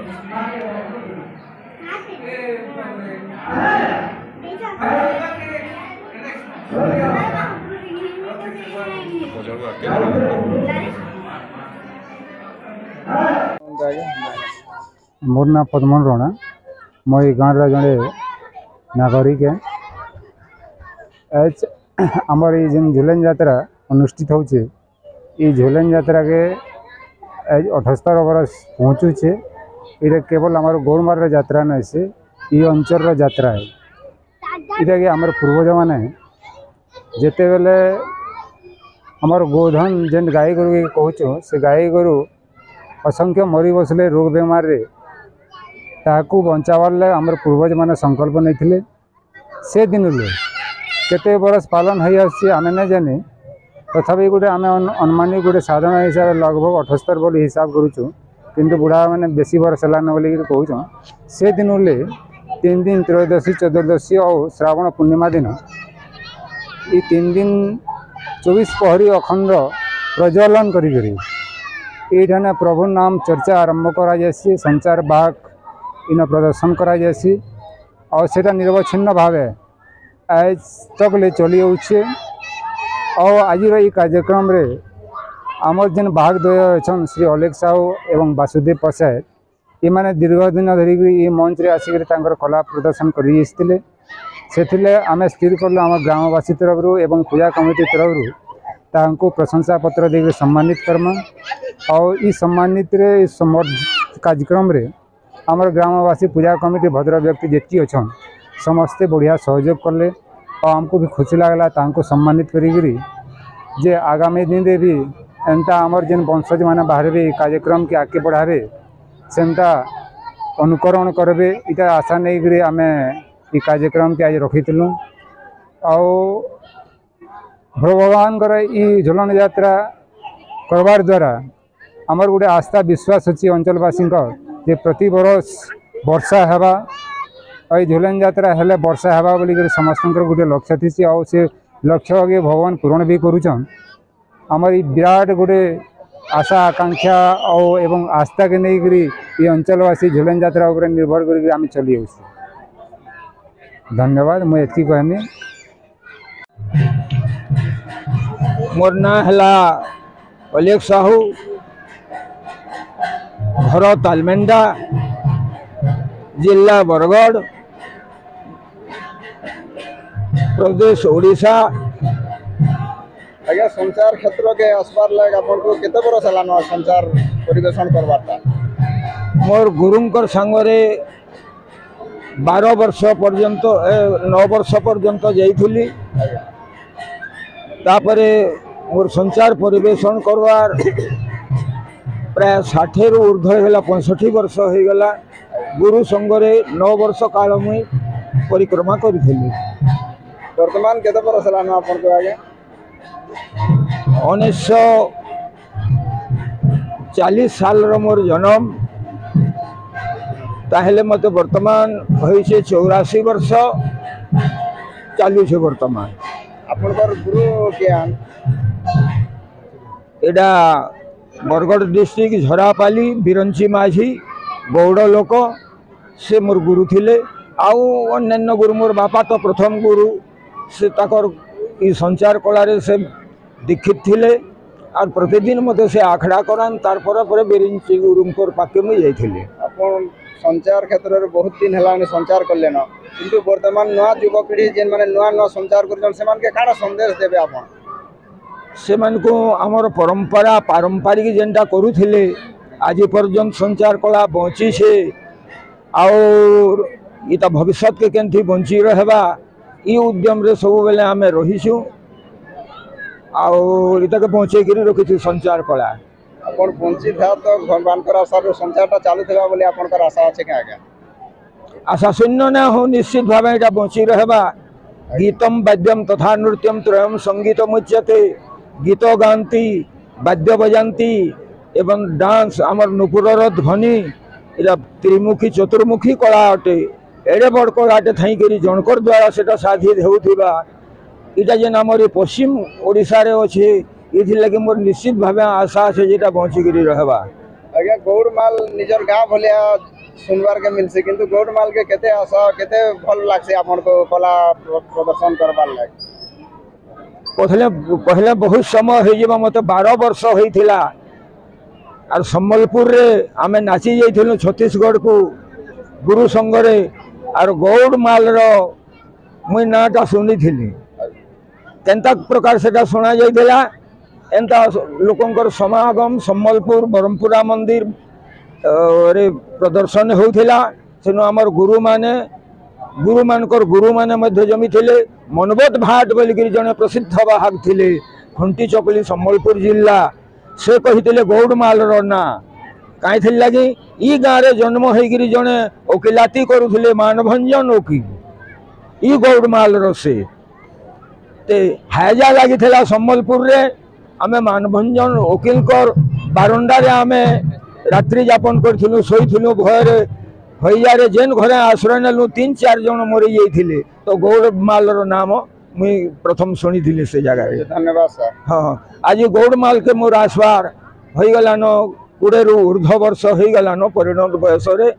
मोर ना पद्मन राणा मो गाँव जड़े नागरिक है। आमर ये जेन झूलन यात्रा अनुष्ठित होचे ये झूलन यात्रा के 78 बरस पहुँचुचे। ये केवल आमर गौरमार यात्रा नहीं से ये अंचल यात्रा है। इटा कि आमर पूर्वज मैंने जिते बेले आमर गोधन जेन गाई गोरु के कहूँ से गाई गोरु असंख्य मरी बसले रोग बेमार रे ताकू बचावार लगे आमर पूर्वज मैंने संकल्प नहीं से दिन केते बरस पालन हो आमे नहीं जानी तथापि गोटे आम अनुमानिक गोटे साधारण हिसाब से लगभग 78 बोली हिसाब करुचु किंतु बुढ़ा मैंने बेसी बरस है बोल कहूँ से दिन 3 दिन त्रयोदशी चतुर्दशी और श्रावण पूर्णिमा दिन ये 3 दिन 24 प्रहरी अखंड प्रज्वलन करी ये प्रभु नाम चर्चा आरंभ करा संचार बाग इन प्रदर्शन करा और सेटा निर्वच्छिन्न भाव आज तक ले चली आउछे। और आज ये कार्यक्रम रे आमर जेन बाघ द्वय अच्छा श्री अलेख साहू एवं वासुदेव प्रसाद ये मैंने दीर्घ दिन धरिक ये मंच रे आसिक कला प्रदर्शन करते आम स्थिर कलु आम ग्रामवासी तरफ एवं पूजा कमिटी तरफ प्रशंसा पत्र दे सम्मानित करमा। और ये सम्मानित रे कार्यक्रम रे आमर ग्रामवासी पूजा कमिटी भद्र व्यक्ति जी अच्छा समस्ते बढ़िया सहयोग कले और आमको भी खुशी लगला तांको सम्मानित करी जे आगामी दिन रे भी एंता आमर जेन वंशज माने बाहर भी कार्यक्रम के आगे बढ़ावे सेंता अनुकरण करबे इटा आशा नहीं करी आमे ये कार्यक्रम के आज रखीलु। और भगवान ये झूलन यात्रा करवार द्वारा आमर गोटे आस्था विश्वास अच्छी अंचलवासी जे प्रति बरस वर्षा हेबा और झूलन यात्रा हेले वर्षा हेबा बोली समस्त गोटे लक्ष्य थी और से लक्ष्य के भगवान पूरण भी करुचन। आमर ये विराट गोटे आशा आकांक्षा और एवं आस्था के नहीं करी ये अंचलवासी झूलन यात्रा उपर निर्भर कर आम चली आसी। धन्यवाद मुझे एति कहनी। मोर ना हला अलेख साहू घर तालमेंडा जिला बरगढ़ प्रदेश ओडिशा। आज्ञा संचार क्षेत्र के आसपार लगे आपन को केते बरस हलानो संचार परिवेशन करवाता मोर गुरुंकर संगरे 12 वर्ष पर्यंत 9 वर्ष पर्यंत जाइथुली। तापरे मोर संचार परिवेशन करवार प्राय 60 रु ऊर्ध्व होगा 65 वर्ष हो गला। गुरु संगरे 9 वर्ष काल मुई परिक्रमा करी। वर्तमान केते बरस हलानो आपन को आगे 1940 साल रो मोर जन्म ताहले मते वर्तमान होइछे 84 वर्ष चालू छे। वर्तमान आपन गुरु ज्ञान एडा बरगढ़ डिस्ट्रिक्ट झरापाली बिरंची माझी गौड़ लोक से मोर गुरु थिले। आउ अन्य गुरु मोर बापा तो प्रथम गुरु से ताकर ई संचार कला रे से दीक्षित थिले और प्रतिदिन मते से आखड़ा करान तार पर बिरंची गुरुंकर पाके में जाइथिले। आपन संचार क्षेत्र रे बहुत दिन हलाने संचार करले न किंतु वर्तमान नया युवपीढ़ी जेन माने नया संचार करजन सेमान के काना संदेश देबे आपन सेमान को आमर परंपरा पारंपरिक जेनटा करूथिले आज पर्यंत संचार कला बची छे और इता भविष्य के केनथी बंची रहबा ई उद्यम रे सब बेले आमे रहिछु और इता के पहुंचे गिरी रखिछु संचार कला। अपन बंची था तो भगवान कर आशा रो संचारटा चालू थिबा बोले आपन कर आशा আছে के आगे आशा शून्य न हो निश्चित भाव एटा बंची रहबा। गीतम वाद्यम तथा नृत्यम त्रयम संगीतम उच्यते। गीत गाती वाद्य बजाती एवं डांस आमर नुपुरर ध्वनि इरा त्रिमुखी चतुर्मुखी कला अटे। एडे बड़ कलाटे थी जनकर द्वारा से साधित होता इटा जेन आमर पश्चिम ओडिशा रे अच्छे ये लगे मोर निश्चित भाव आशा है जेटा बचिक रहबा। आज्ञा गौड़ माल निजर गाँव भलिया सुनवार के मिलसे किंतु गौड़माल के केते आशा केते भल लागसे आपन को कला प्रदर्शन करबार लाग पहले पहले बहुत समय हो मत 12 वर्ष होइथिला और सम्बलपुर रे आमे नाची जाइथिलु छत्तीसगढ़ को गुरु संगरे और गौड़माल रो मुई नाटा सुनी थिली केंता प्रकार सेटा सुना जाइथिला एंता लोकंकर समागम सम्बलपुर ब्रह्मपुरा मंदिर रे प्रदर्शन होउथिला सेनु हमर गुरु माने मध्य जमी थिले मनोबत भाट बोलिकी जने प्रसिद्ध बाहक थिले खंटी चकली सम्बलपुर जिला से कहिथिले गौड़माल रो ना काई थिल लागी ई गाँ रे जन्म होइगिरी जने ओकिलाती करुथिले मानभंजन ओकी ई गौड़माल रो से ते हाजा लागी थिला सम्बलपुर रे आमे मानभंजन ओकिलकर बारंडा रे आमे रात्रि यापन करथिलु सोइथिलु भयर हइयारे जेन घरे आश्रय नेलु 3-4 जन मरि जाइथिले तो गौड़माल रो नाम मुई प्रथम सुनिथिले से जगह रे। धन्यवाद सर। हाँ आज गौड़माल के मोर आसवार हो गलान 20 रु ऊर्ध्व वर्ष हो गलान परिणत बयस रे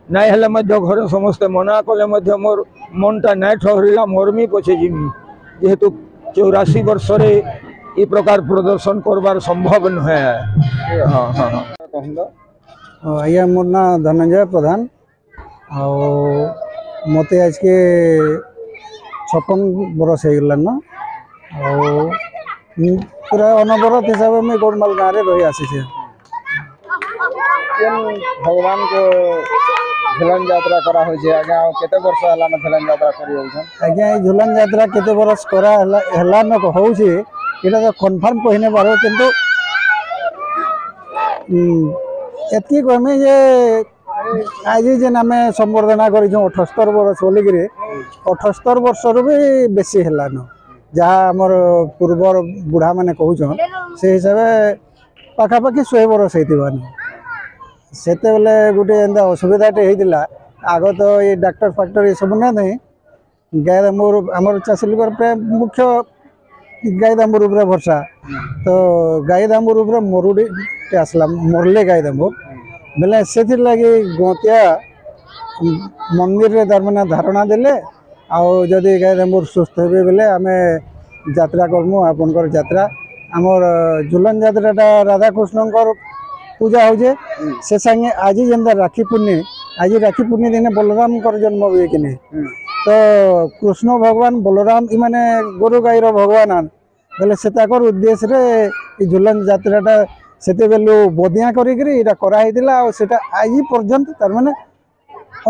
नाई हेले मध्य घर समस्ते मना कले मध्य मोर मनटा नाई ठहरिला मोरमी पछे जिमी जेहेतु 84 वर्ष रे ई प्रकार प्रदर्शन करबार संभव नहे। हाँ हाँ हाँ आज्ञा मोर ना धनंजय प्रधान मते आज के 56 बरस हो गलान पूरा अनवरत हिसाब में गौड़माल गाँव रे रही आसी भगवान को झुलन यात्रा करा हो जे आज्ञा केते वर्ष हला न झुलन यात्रा करी होछन आज्ञा ई झुलन यात्रा केते बरस करा हला न होउछे एटा तो कन्फर्म कहने पारो किंतु एतकी कहमे जे आज जेन आम संबर्धना कर 78 वर्ष बोलिकी 78 वर्ष रु भी बेसी हेलान जहाँ आमर पूर्व बुढ़ा माने कहून से हिसाब पाखापाखि 100 वर्ष होती से गोटे एंता असुविधाटे होता आग तो ये डाक्टर फाक्टर ये सब ना नहीं गाय दामूर आमर चाषी लोक प्राय मुख्य गाय दामूर उपर भरसा तो गाय दामूर उपर मरुड़ी आसला मरले गाय दामूर बेले से लगे गतिया मंदिर रे तार माने धारणा देले आउ जदि गाय दामूर सुस्थ हे बेले आम यात्रा करमु आपनकर यात्रा आमर झुलन यात्राटा राधाकृष्ण पूजा होजे से संगे आज जेनता राखी पूर्णि आज राखी पूर्णि दिन बलराम जन्म हुए कि तो कृष्ण भगवान बलराम इ माने गोरु गाईर भगवान बेले से उद्देश्य रे झुलन यात्राटा सेते बेलु बदिया करिकरी इटा करा हितिला आ सेटा आज पर्यंत तार माने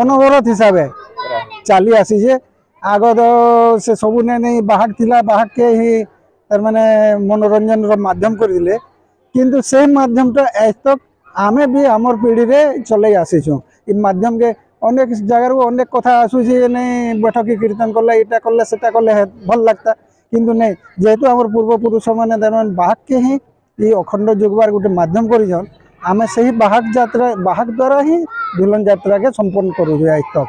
अनवरत हिसाब चली आसी जे आग तो से सबु नहीं बाहक थिला बाहक के ही तार माने मनोरंजन रो माध्यम करदिले किंतु से माध्यमटा आज तक आमे भी आमर पीढ़ी रे चले आसीछू इ माध्यम के अनेक जगह अनेक कथा आसूसी नहीं बैठक कीर्तन कले इटा कले सेटा कले भल लगता किंतु नहीं जेहेतु आमर पूर्वपुरुष मैंने तार बाहक के ही ये अखंड जुगबार गोटे माध्यम करिछन आमे सही बाहक यात्रा बाहक द्वारा ही झुलन यात्रा के संपन्न करू आज तक।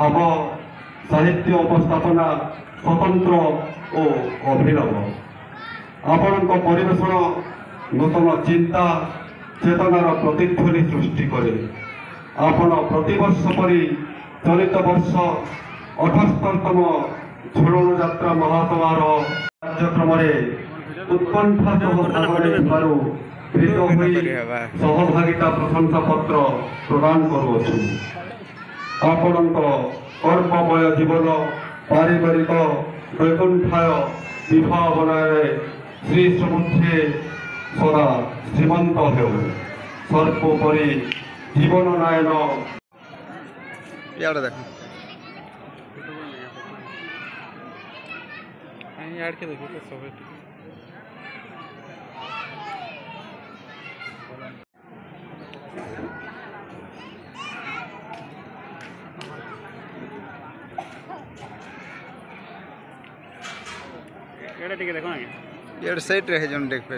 भाव साहित्य उपस्थापना स्वतंत्र और अभिनव आपण परिवेशन नूतन चिंता चेतनार प्रतिध्वनि सृष्टि करे आपण प्रतिवर्ष परी चलित वर्ष 78तम झुलन यात्रा महासभार कार्यक्रम उत्कंठा सहभागिता प्रशंसा पत्र प्रदान करुछु आपण कर्ममय जीवन पारिवारिक वैकुंठाय विभावनाय श्री समुद्रे সদা শ্রীমন্ত হেউ সর্বোপরি জীবন নায়ন। ইয়ারে দেখো ইয়ার সাইড রেখে জন দেখবে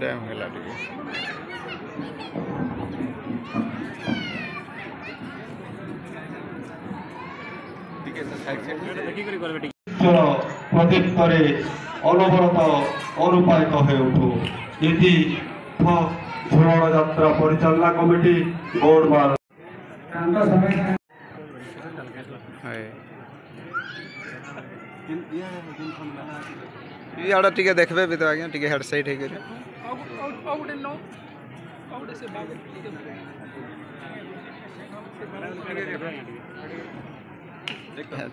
টাইম ହେଲା ଟିକେ প্রদীপ্তরে অনবরত অনুপায়িত হয়ে উঠু। ইতি ঝুলন যাত্রা পরিচালনা কমিটি গৌড়মাল। ইয়াড়ে টিকে দেখবে ବି ତ ଆଜ୍ଞା ଟିକେ ହେଡ୍ ସାଇଡ୍ ହେଇକରି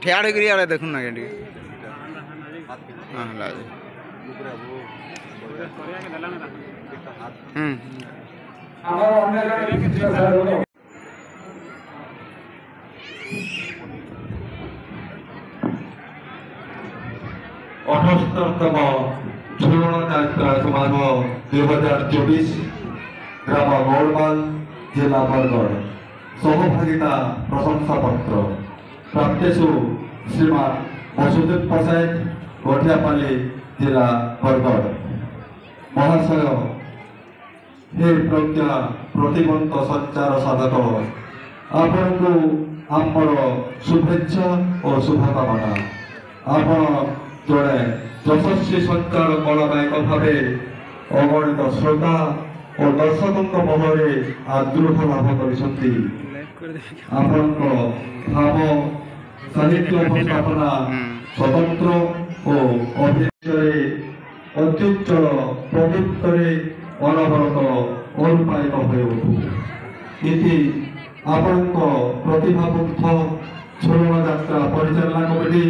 ଠିଆ ହେଇକରି ଇଆଡ଼େ ଦେଖୁନ୍ ଆଜ୍ଞା ଟିକେ ହଁ ହେଲା অঠস্তরতম ঝুলন যাত্রা সমারোহ 2024 গ্রাম গৌড়মাল জেলা বরগড় সহভাগিতা প্রশংসাপত্র প্রাপ্তেষু শ্রীমান বসুদেব প্রসাদ গঠিয়াপাল্লি জেলা বরগড় মহাশয় হে প্রজ্ঞା প্রতিবন্ত সঞ্ଚାର ସାଧକ ଆପଣଙ୍କୁ ଆମର ଶୁଭେଚ୍ଛା ଓ ଶୁଭକାମନା। ଆପଣ ଜଣେ ଯଶସ୍ୱୀ ସଞ୍ଚାର କଳାନାୟକ ଭାବେ ଅଗଣିତ ଶ୍ରୋତା ଓ ଦର୍ଶକଙ୍କ ମନରେ ଆଦୃତ ଲାଭ କରିଛନ୍ତି। ଆପଣଙ୍କ ଭାବ ସାହିତ୍ୟ ଉପସ୍ଥାପନା ସ୍ୱତନ୍ତ୍ର ଓ ଅଭିନୟରେ ଅତ୍ୟୁଜ୍ଜଳ ପ୍ରଦୀପ୍ତରେ ଅନବରତ ଅନୁପାୟିତ ହୋଇ ଉଠୁ। ଇତି ଆପଣଙ୍କ ପ୍ରତିଭାମୁଗ୍ଧ ଝୁଲଣ ଯାତ୍ରା ପରିଚାଳନା କମିଟି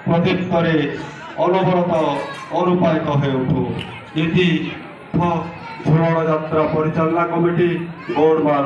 প্রদীপ্তরে অনবরত অনুপায়িত হয়ে উঠু। ইতি ঝুলন যাত্রা পরিচালনা কমিটি গৌড়মাল।